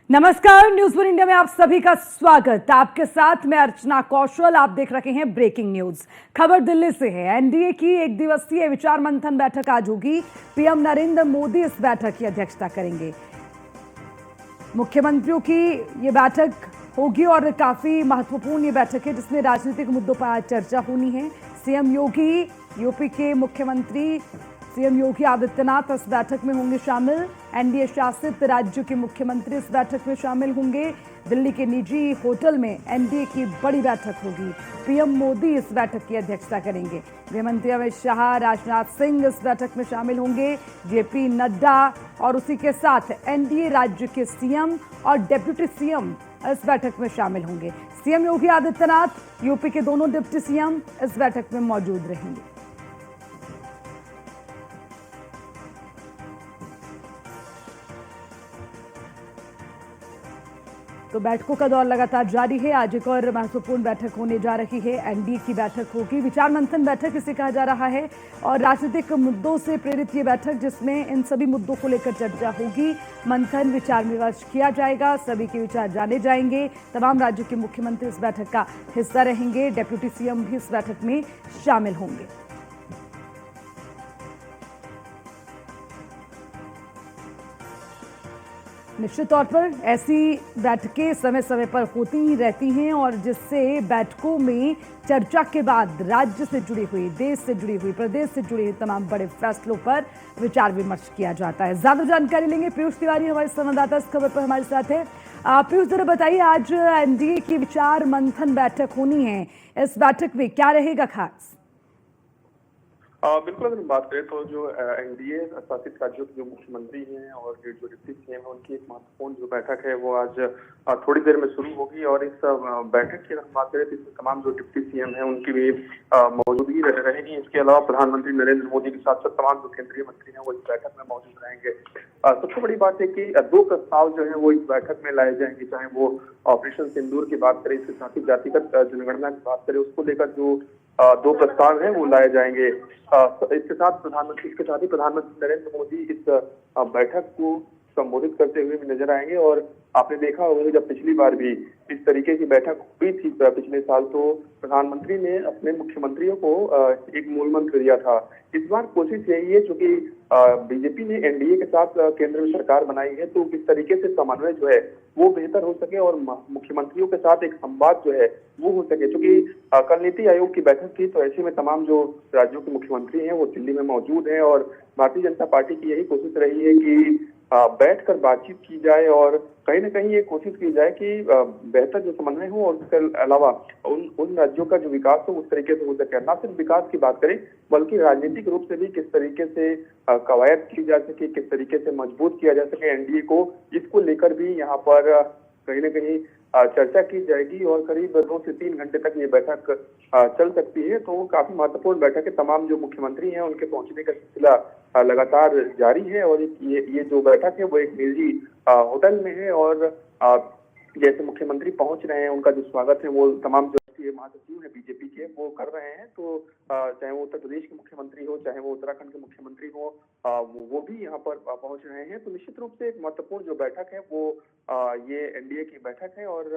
नमस्कार, news one India में आप सभी का स्वागत। आपके साथ मैं अर्चना कौशल। आप देख रहे हैं ब्रेकिंग न्यूज। खबर दिल्ली से है। एनडीए की एक दिवसीय विचार मंथन बैठक आज होगी। पीएम नरेंद्र मोदी इस बैठक की अध्यक्षता करेंगे। मुख्यमंत्रियों की ये बैठक होगी और काफी महत्वपूर्ण ये बैठक है जिसमें राजनीतिक मुद्दों पर आज चर्चा होनी है। सीएम योगी, यूपी के मुख्यमंत्री सीएम योगी आदित्यनाथ इस बैठक में होंगे शामिल। एनडीए शासित राज्यों के मुख्यमंत्री इस बैठक में शामिल होंगे। दिल्ली के निजी होटल में एनडीए की बड़ी बैठक होगी। पीएम मोदी इस बैठक की अध्यक्षता करेंगे। गृहमंत्री अमित शाह, राजनाथ सिंह इस बैठक में शामिल होंगे। जेपी नड्डा और उसी के साथ एनडीए राज्य के सीएम और डिप्टी सीएम इस बैठक में शामिल होंगे। सीएम योगी आदित्यनाथ, यूपी के दोनों डिप्टी सीएम इस बैठक में मौजूद रहेंगे। तो बैठकों का दौर लगातार जारी है। आज एक और महत्वपूर्ण बैठक होने जा रही है। एनडीए की बैठक होगी। विचार मंथन बैठक इसे कहा जा रहा है और राजनीतिक मुद्दों से प्रेरित ये बैठक जिसमें इन सभी मुद्दों को लेकर चर्चा होगी। मंथन, विचार विमर्श किया जाएगा। सभी के विचार जाने जाएंगे। तमाम राज्यों के मुख्यमंत्री इस बैठक का हिस्सा रहेंगे। डिप्टी सीएम भी इस बैठक में शामिल होंगे। निश्चित तौर पर ऐसी बैठकें समय समय पर होती ही रहती हैं और जिससे बैठकों में चर्चा के बाद राज्य से जुड़ी हुई, देश से जुड़ी हुई, प्रदेश से जुड़ी हुई तमाम बड़े फैसलों पर विचार विमर्श किया जाता है। ज्यादा जानकारी लेंगे पीयूष तिवारी, हमारे संवाददाता इस खबर पर हमारे साथ है। पीयूष, जरा बताइए, आज एनडीए की विचार मंथन बैठक होनी है। इस बैठक में क्या रहेगा खास? बिल्कुल, अगर बात करें तो जो एनडीए शासित राज्यों के जो मुख्यमंत्री हैं और जो डिप्टी सीएम है उनकी एक महत्वपूर्ण जो बैठक है वो आज थोड़ी देर में शुरू होगी। और इस बैठक की अगर बात करें तो इसमें तमाम जो डिप्टी सीएम है उनकी भी मौजूदगी रहेगी। इसके अलावा प्रधानमंत्री नरेंद्र मोदी के साथ साथ तमाम जो केंद्रीय मंत्री हैं वो इस बैठक में मौजूद रहेंगे। सबसे बड़ी बात है कि दो प्रस्ताव जो है वो इस बैठक में लाए जाएंगे, चाहे वो ऑपरेशन सिंदूर की बात करें, इसके साथ ही जातिगत जनगणना की बात करें, उसको लेकर जो दो प्रस्ताव हैं वो लाए जाएंगे। इसके साथ ही प्रधानमंत्री नरेंद्र मोदी इस बैठक को संबोधित करते हुए भी नजर आएंगे। और आपने देखा होगा जब पिछली बार भी इस तरीके की बैठक हुई थी पिछले साल, तो प्रधानमंत्री ने अपने मुख्यमंत्रियों को एक मूल मंत्र दिया था। इस बार कोशिश यही है, चूंकि बीजेपी ने एनडीए के साथ केंद्र में सरकार बनाई है, तो किस तरीके से समन्वय जो है वो बेहतर हो सके और मुख्यमंत्रियों के साथ एक संवाद जो है वो हो सके। क्योंकि कल नीति आयोग की बैठक थी, तो ऐसे में तमाम जो राज्यों के मुख्यमंत्री हैं वो दिल्ली में मौजूद हैं और भारतीय जनता पार्टी की यही कोशिश रही है कि बैठकर बातचीत की जाए और कहीं ना कहीं ये कोशिश की जाए कि बेहतर जो समन्वय हो और उसके अलावा उन राज्यों का जो विकास हो उस तरीके से हो सके। न सिर्फ विकास की बात करें बल्कि राजनीतिक रूप से भी किस तरीके से कवायद की जा सके, किस तरीके से मजबूत किया जा सके एनडीए को, इसको लेकर भी यहाँ पर कहीं ना कहीं चर्चा की जाएगी। और करीब 2 से 3 घंटे तक ये बैठक चल सकती है। तो काफी महत्वपूर्ण बैठक है। तमाम जो मुख्यमंत्री हैं उनके पहुंचने का सिलसिला लगातार जारी है और ये जो बैठक है वो एक निजी होटल में है। और जैसे मुख्यमंत्री पहुंच रहे हैं उनका जो स्वागत है वो तमाम जो महासचिव है बीजेपी के वो कर रहे हैं। तो चाहे वो उत्तर प्रदेश के मुख्यमंत्री हो, चाहे वो उत्तराखंड के मुख्यमंत्री हो, वो भी यहाँ पर पहुंच रहे हैं। तो निश्चित रूप से एक महत्वपूर्ण जो बैठक है वो ये एनडीए की बैठक है और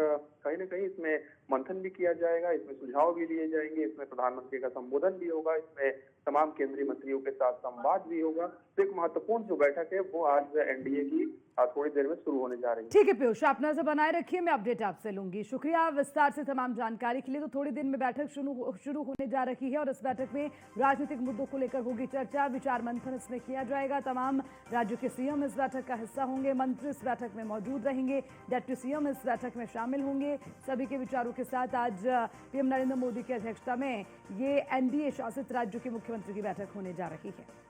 कहीं ना कहीं इसमें मंथन भी किया जाएगा, इसमें सुझाव भी लिए जाएंगे, इसमें प्रधानमंत्री का संबोधन भी होगा, इसमें तमाम केंद्रीय मंत्रियों के साथ संवाद भी होगा। तो एक महत्वपूर्ण जो बैठक है वो आज एनडीए की थोड़ी देर में शुरू होने जा रही है। ठीक है पीयूष, आप नजर बनाए रखिए, मैं अपडेट आपसे लूंगी। शुक्रिया विस्तार से तमाम जानकारी के लिए। तो थोड़ी देर में बैठक शुरू होने जा रही है और इस बैठक में राजनीतिक मुद्दों को लेकर होगी चर्चा। विचार मंथन इसमें किया जाएगा। तमाम राज्यों के सीएम इस बैठक का हिस्सा होंगे। मंत्री इस बैठक में मौजूद रहेंगे। डिप्टी सीएम इस बैठक में शामिल होंगे। सभी के विचारों के साथ आज पीएम नरेंद्र मोदी की अध्यक्षता में ये एनडीए शासित राज्यों के मुख्यमंत्री की बैठक होने जा रही है।